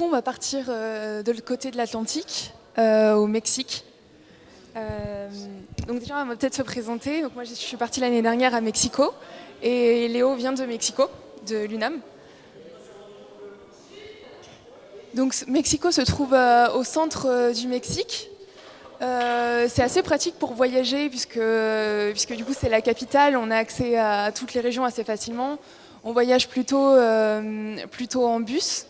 coup, on va partir de l'autre côté de l'Atlantique, au Mexique. Donc déjà, on va peut-être se présenter. Donc moi, je suis partie l'année dernière à Mexico, et Léo vient de Mexico, de l'UNAM. Donc Mexico se trouve au centre du Mexique. C'est assez pratique pour voyager puisque du coup c'est la capitale, on a accès à toutes les régions assez facilement. On voyage plutôt en bus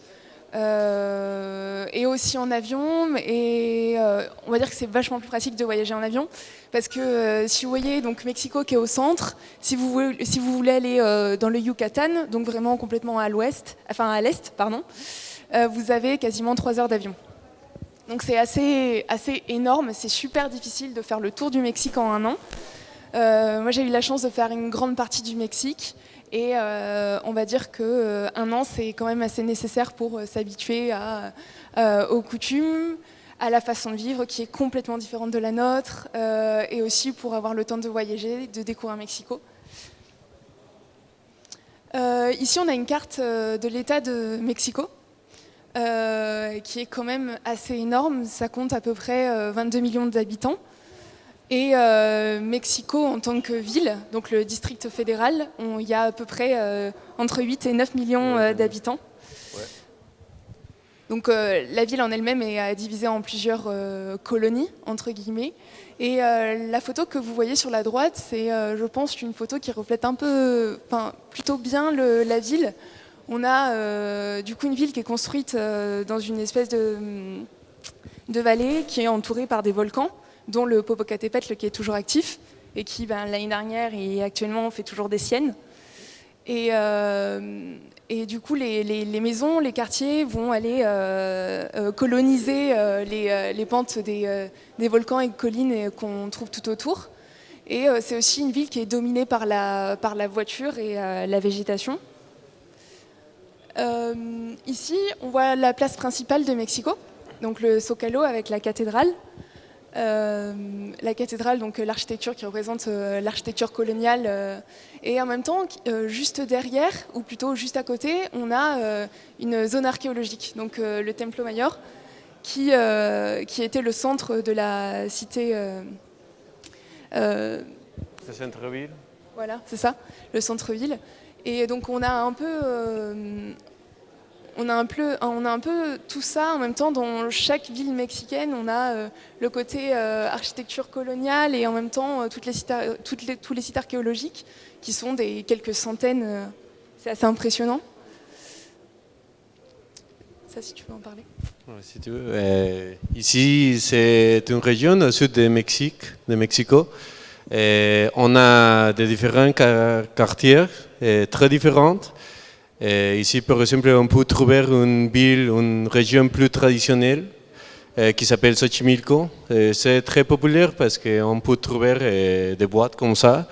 et aussi en avion. Et on va dire que c'est vachement plus pratique de voyager en avion parce que si vous voyez donc Mexico qui est au centre, si vous voulez aller dans le Yucatan, donc vraiment complètement à l'est, pardon, vous avez quasiment 3 heures d'avion. Donc c'est assez énorme, c'est super difficile de faire le tour du Mexique en un an. Moi j'ai eu la chance de faire une grande partie du Mexique et on va dire qu'un an c'est quand même assez nécessaire pour s'habituer aux coutumes, à la façon de vivre qui est complètement différente de la nôtre et aussi pour avoir le temps de voyager, de découvrir Mexico. Ici on a une carte de l'État de Mexico. Qui est quand même assez énorme. Ça compte à peu près 22 millions d'habitants. Et Mexico, en tant que ville, donc le district fédéral, il y a à peu près entre 8 et 9 millions d'habitants. Ouais. Donc la ville en elle-même est divisée en plusieurs colonies, entre guillemets. Et la photo que vous voyez sur la droite, c'est, je pense, une photo qui reflète plutôt bien la ville. On a du coup une ville qui est construite dans une espèce de vallée qui est entourée par des volcans, dont le Popocatépetl qui est toujours actif et qui l'année dernière et actuellement fait toujours des siennes. Et du coup les maisons, les quartiers vont aller coloniser les pentes des volcans et collines qu'on trouve tout autour. Et c'est aussi une ville qui est dominée par la voiture et la végétation. Ici, on voit la place principale de Mexico, donc le Zócalo avec la cathédrale. La cathédrale, donc l'architecture qui représente l'architecture coloniale. Et en même temps, juste derrière, ou plutôt juste à côté, on a une zone archéologique, donc le Templo Mayor, qui était le centre de la cité... le centre-ville. Voilà, c'est ça, le centre-ville. Et donc on a un peu tout ça en même temps. Dans chaque ville mexicaine, on a le côté architecture coloniale et en même temps tous les sites archéologiques qui sont des quelques centaines. C'est assez impressionnant. Ça, si tu veux en parler. Ouais, si tu veux. Ici, c'est une région au sud de Mexico. On a des différents quartiers très différents. Ici, par exemple, on peut trouver une région plus traditionnelle qui s'appelle Xochimilco. C'est très populaire parce qu'on peut trouver des boîtes comme ça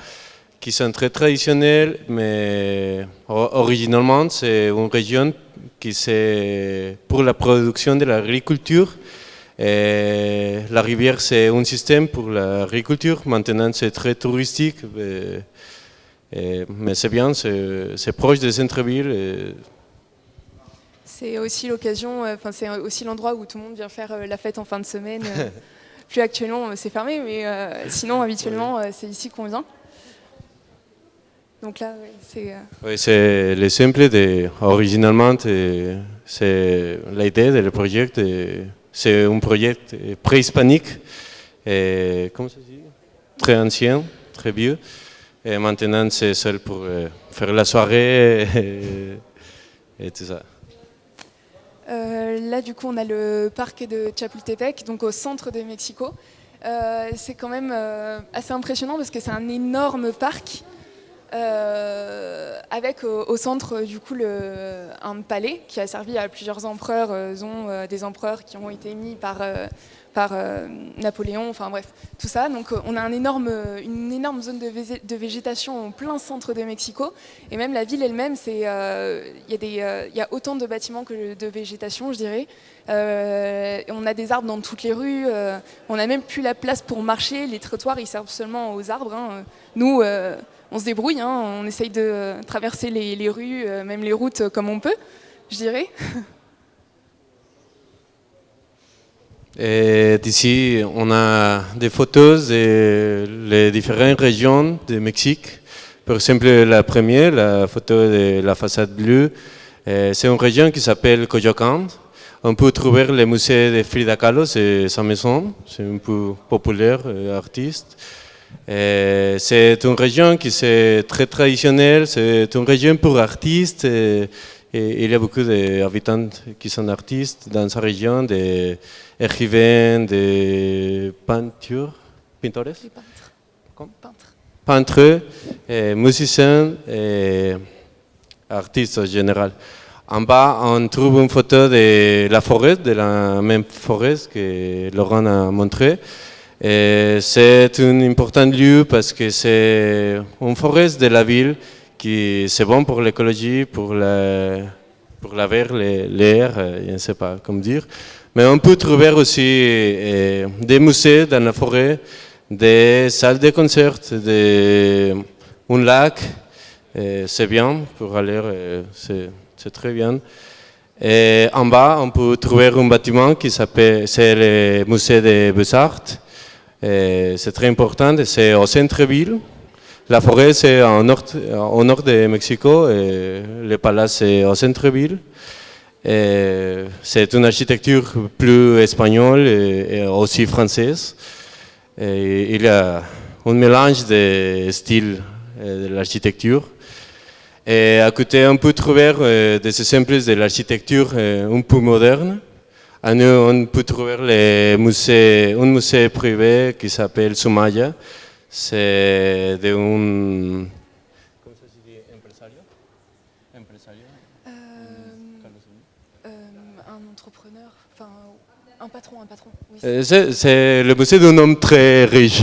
qui sont très traditionnelles, mais originalement, c'est une région qui c'est pour la production de l'agriculture. La rivière, c'est un système pour l'agriculture. Maintenant, c'est très touristique. Mais c'est bien, c'est proche des centres-villes. C'est aussi l'occasion, c'est aussi l'endroit où tout le monde vient faire la fête en fin de semaine. Plus actuellement, c'est fermé, mais sinon, habituellement, c'est ici qu'on vient. Donc là, c'est... Oui, c'est l'exemple originalement, c'est l'idée du projet. C'est un projet préhispanique, comment ça se dit? Très ancien, très vieux. Et maintenant, c'est seul pour faire la soirée et tout ça. Là, du coup, on a le parc de Chapultepec, donc au centre de Mexico. C'est quand même assez impressionnant parce que c'est un énorme parc avec au centre, du coup, un palais qui a servi à plusieurs empereurs, dont des empereurs qui ont été mis par Napoléon, enfin bref, tout ça. Donc on a une énorme zone de végétation en plein centre de Mexico. Et même la ville elle-même, il y a autant de bâtiments que de végétation, je dirais. On a des arbres dans toutes les rues. On n'a même plus la place pour marcher. Les trottoirs, ils servent seulement aux arbres. Hein. Nous, on se débrouille. Hein. On essaye de traverser les rues, même les routes comme on peut, je dirais. Et d'ici, on a des photos des différentes régions du Mexique. Par exemple, la première, la photo de la façade bleue, c'est une région qui s'appelle Coyoacán. On peut trouver le musée de Frida Kahlo, c'est sa maison, c'est un peu populaire, artiste. C'est une région qui est très traditionnelle, c'est une région pour artistes. Et il y a beaucoup d'habitants qui sont artistes dans sa région, des écrivains, des pintures, pintores, Les peintres. Peintres. peintres, musiciens et artistes en général. En bas, on trouve une photo de la forêt, de la même forêt que Laurent a montré. C'est un important lieu parce que c'est une forêt de la ville qui c'est bon pour l'écologie, pour l'air, l'air, je ne sais pas comment dire. Mais on peut trouver aussi des musées dans la forêt, des salles de concert, un lac. C'est bien pour aller, c'est très bien. Et en bas, on peut trouver un bâtiment qui s'appelle, c'est le musée des Beaux-Arts. C'est très important, c'est au centre-ville. La forêt, c'est au nord de Mexico, et le palais, c'est au centre-ville. C'est une architecture plus espagnole et aussi française. Et il y a un mélange de styles de l'architecture. Et à côté, on peut trouver des exemples de l'architecture un peu moderne. On peut trouver un musée privé qui s'appelle Sumaya. C'est un... ¿Cómo se dice? ¿Empresario? Un entrepreneur, enfin un patron, oui. C'est le musée d'un homme très riche.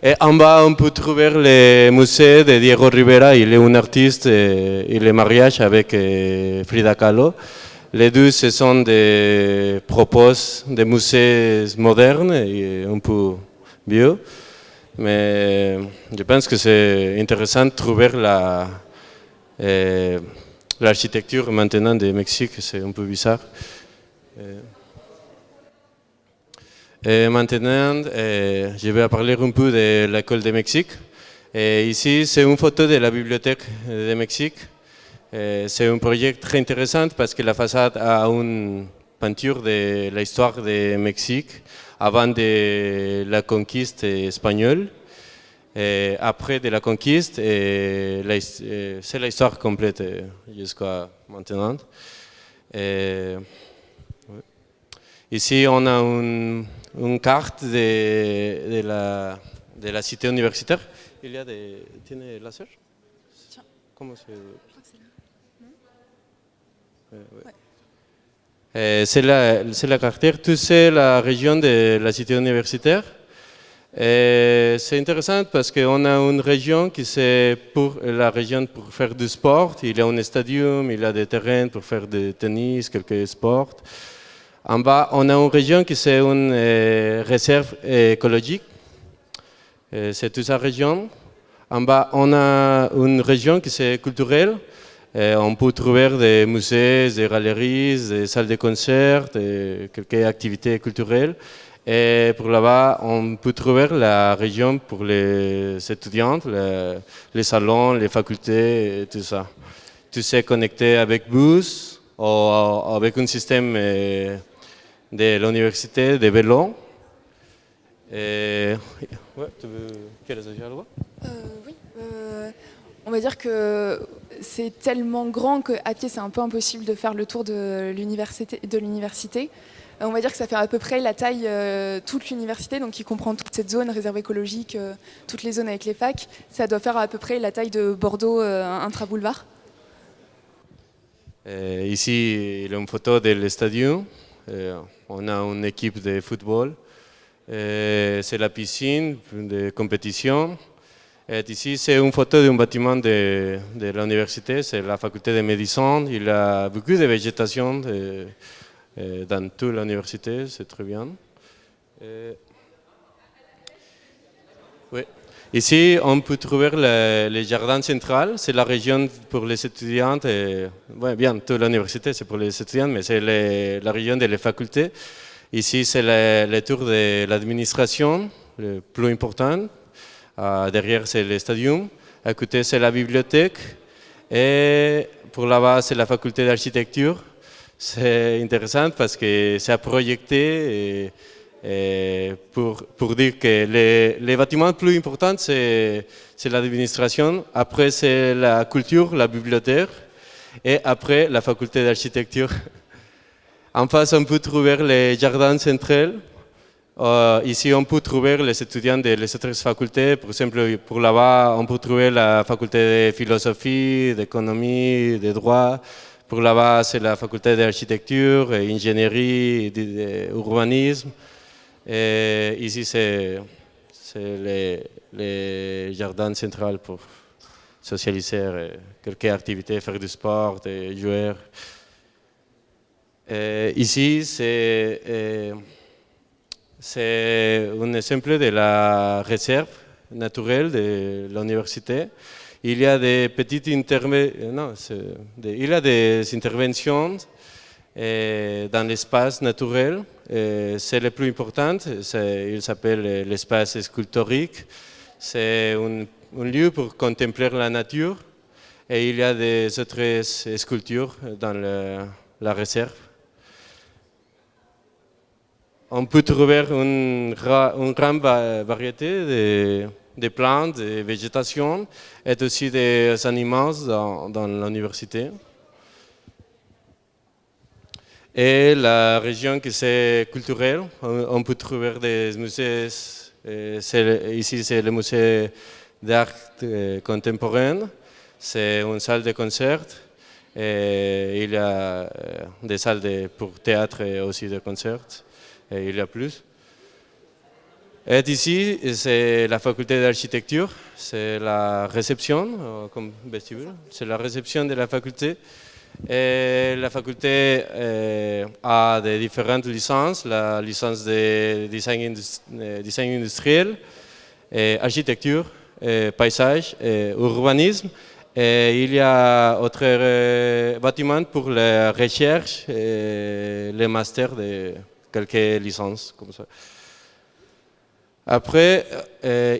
Et en bas, on peut trouver le musée de Diego Rivera. Il est un artiste, il est marié avec Frida Kahlo. Les deux, ce sont des propos de musées modernes et un peu vieux. Mais je pense que c'est intéressant de trouver l'architecture maintenant du Mexique, c'est un peu bizarre. Et maintenant, je vais parler un peu de l'école de Mexique. Et ici, c'est une photo de la bibliothèque de Mexique. C'est un projet très intéressant parce que la façade a une peinture de l'histoire du Mexique avant de la conquiste espagnole. Et après de la conquiste, c'est l'histoire complète jusqu'à maintenant. Ici, on a une carte de la cité universitaire. Il y a des... ¿Tiene láser? Tiens. Comment c'est? Je crois que c'est là. Ouais. C'est la carte, tout c'est la région de la cité universitaire. C'est intéressant parce qu'on a une région qui c'est pour la région pour faire du sport. Il y a un stadium, il y a des terrains pour faire du tennis, quelques sports. En bas, on a une région qui c'est une réserve écologique. C'est toute sa région. En bas, on a une région qui c'est culturelle. On peut trouver des musées, des galeries, des salles de concert, quelques activités culturelles. Et pour là-bas, on peut trouver la région pour les étudiants, les salons, les facultés et tout ça. Tout c'est connecté avec bus ou avec un système de l'université de vélo. Ouais, tu veux dire algo? Oui. On va dire que c'est tellement grand qu'à pied, c'est un peu impossible de faire le tour de l'université. On va dire que ça fait à peu près la taille toute l'université, donc qui comprend toute cette zone réserve écologique, toutes les zones avec les facs. Ça doit faire à peu près la taille de Bordeaux intra-boulevard. Ici, il y a une photo de l'estadium. On a une équipe de football. C'est la piscine de compétition. Et ici, c'est une photo d'un bâtiment de l'université. C'est la faculté de médecine. Il y a beaucoup de végétation. Dans toute l'université, c'est très bien. Oui. Ici, on peut trouver le jardin central, c'est la région pour les étudiants. Bien, toute l'université, c'est pour les étudiants, mais c'est la région des facultés. Ici, c'est le tour de l'administration, le plus important. Derrière, c'est le stadium. À côté, c'est la bibliothèque. Et pour là-bas, c'est la faculté d'architecture. C'est intéressant parce que c'est à projeter et pour dire que les bâtiments plus importants, c'est l'administration. Après, c'est la culture, la bibliothèque. Et après, la faculté d'architecture. En face, on peut trouver les jardins centraux. Ici, on peut trouver les étudiants des autres facultés. Par exemple, pour là-bas, on peut trouver la faculté de philosophie, d'économie, de droit. Pour là-bas, c'est la faculté d'architecture, d'ingénierie, d'urbanisme. Et ici, c'est les jardins centraux pour socialiser, quelques activités, faire du sport, jouer. Ici, c'est un exemple de la réserve naturelle de l'université. Il y a des petites interventions dans l'espace naturel. C'est le plus important. Il s'appelle l'espace sculptorique. C'est un lieu pour contempler la nature. Et il y a des autres sculptures dans la réserve. On peut trouver une grande variété de plantes, de végétation et aussi des animaux dans l'université. Et la région qui c'est culturelle, on peut trouver des musées. Ici, c'est le musée d'art contemporain. C'est une salle de concert. Et il y a des salles pour théâtre et aussi de concerts. Et il y a plus. Et ici, c'est la faculté d'architecture, c'est la réception, comme vestibule, c'est la réception de la faculté. Et la faculté a des différentes licences, la licence de design industriel, architecture, paysage, urbanisme. Et il y a d'autres bâtiments pour la recherche et les masters de quelques licences comme ça. Après,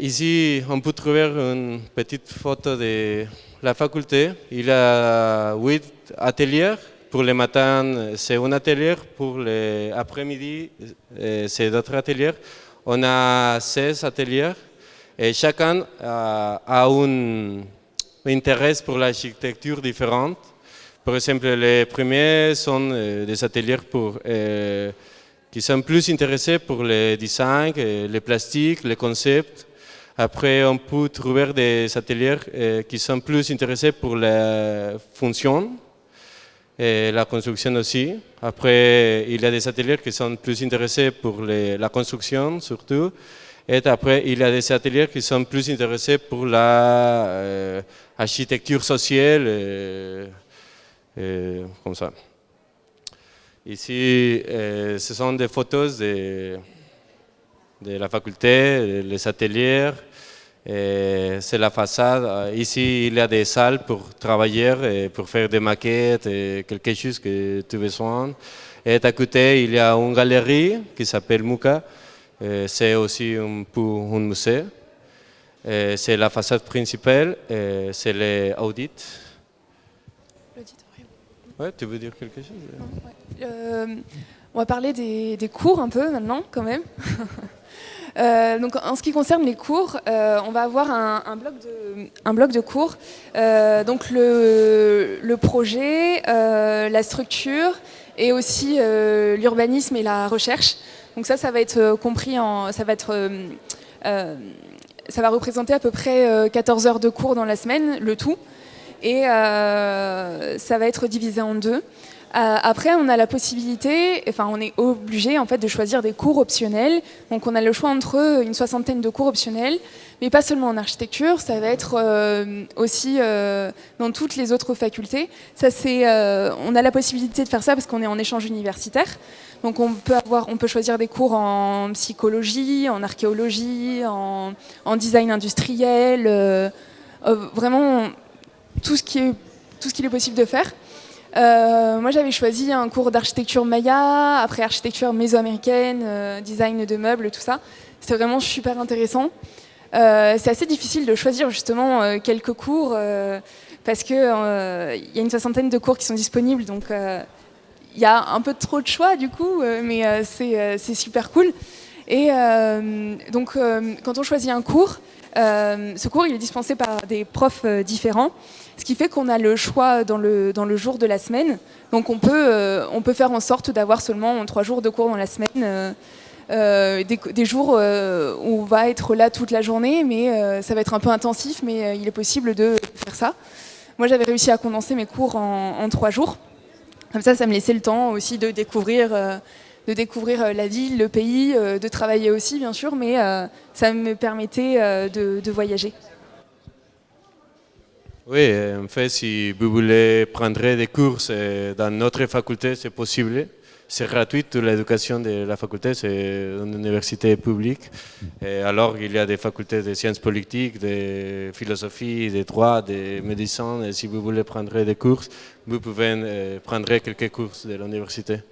ici, on peut trouver une petite photo de la faculté. Il y a 8 ateliers. Pour le matin, c'est un atelier. Pour l'après-midi, c'est d'autres ateliers. On a 16 ateliers. Et chacun a un intérêt pour l'architecture différente. Par exemple, les premiers sont des ateliers qui sont plus intéressés pour le design, le plastique, les concepts. Après, on peut trouver des ateliers qui sont plus intéressés pour la fonction et la construction aussi. Après, il y a des ateliers qui sont plus intéressés pour la construction surtout. Et après, il y a des ateliers qui sont plus intéressés pour l'architecture sociale, comme ça. Ici, ce sont des photos de la faculté, les ateliers. C'est la façade. Ici, il y a des salles pour travailler, pour faire des maquettes, quelque chose que tu as besoin. Et à côté, il y a une galerie qui s'appelle Muka. C'est aussi un musée. C'est la façade principale. C'est l'audit. Ouais, tu veux dire quelque chose? Non, ouais. On va parler des cours un peu maintenant, quand même. Donc, en ce qui concerne les cours, on va avoir un bloc de cours. Donc le projet, la structure et aussi l'urbanisme et la recherche. Donc ça va être compris ça va représenter à peu près 14 heures de cours dans la semaine, le tout. Et ça va être divisé en deux. Après, on a la possibilité, on est obligé en fait de choisir des cours optionnels. Donc, on a le choix entre une 60aine de cours optionnels, mais pas seulement en architecture. Ça va être aussi dans toutes les autres facultés. Ça, on a la possibilité de faire ça parce qu'on est en échange universitaire. Donc, on peut choisir des cours en psychologie, en archéologie, en design industriel, vraiment tout ce qu'il est possible de faire. Moi, j'avais choisi un cours d'architecture maya, après architecture mésoaméricaine, design de meubles, tout ça. C'était vraiment super intéressant. C'est assez difficile de choisir justement quelques cours parce que il y a une 60aine de cours qui sont disponibles, donc il y a un peu trop de choix du coup, mais c'est super cool. Et donc, quand on choisit un cours, ce cours il est dispensé par des profs différents, ce qui fait qu'on a le choix dans le jour de la semaine. Donc, on peut faire en sorte d'avoir seulement 3 jours de cours dans la semaine, des jours où on va être là toute la journée, mais ça va être un peu intensif, mais il est possible de faire ça. Moi, j'avais réussi à condenser mes cours en 3 jours. Comme ça me laissait le temps aussi de découvrir la ville, le pays, de travailler aussi bien sûr, mais ça me permettait de voyager. Oui, en fait, si vous voulez prendre des cours dans notre faculté, c'est possible. C'est gratuit, toute l'éducation de la faculté, c'est une université publique. Et alors, il y a des facultés de sciences politiques, de philosophie, de droit, de médecine. Et si vous voulez prendre des cours, vous pouvez prendre quelques cours de l'université.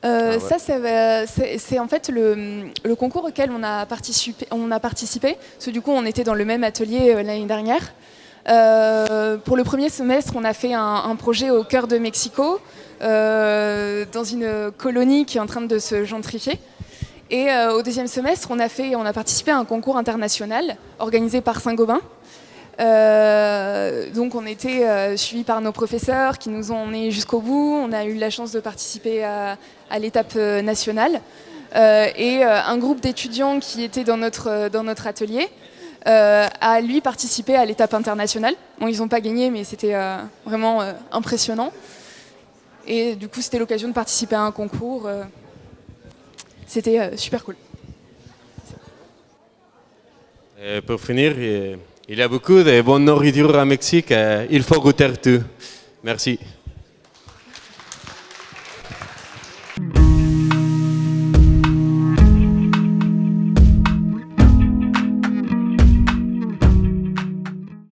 Ouais. Ça, c'est en fait le concours auquel on a participé. Parce que du coup, on était dans le même atelier l'année dernière. Pour le premier semestre, on a fait un projet au cœur de Mexico, dans une colonie qui est en train de se gentrifier. Et au deuxième semestre, on a participé à un concours international organisé par Saint-Gobain. Donc on était suivis par nos professeurs qui nous ont emmenés jusqu'au bout. On a eu la chance de participer à l'étape nationale. Et un groupe d'étudiants qui était dans notre atelier a lui participé à l'étape internationale. Bon, ils n'ont pas gagné, mais c'était vraiment impressionnant. Et du coup, c'était l'occasion de participer à un concours. C'était super cool. Pour finir, il y a beaucoup de bonne nourriture au Mexique. Il faut goûter tout. Merci.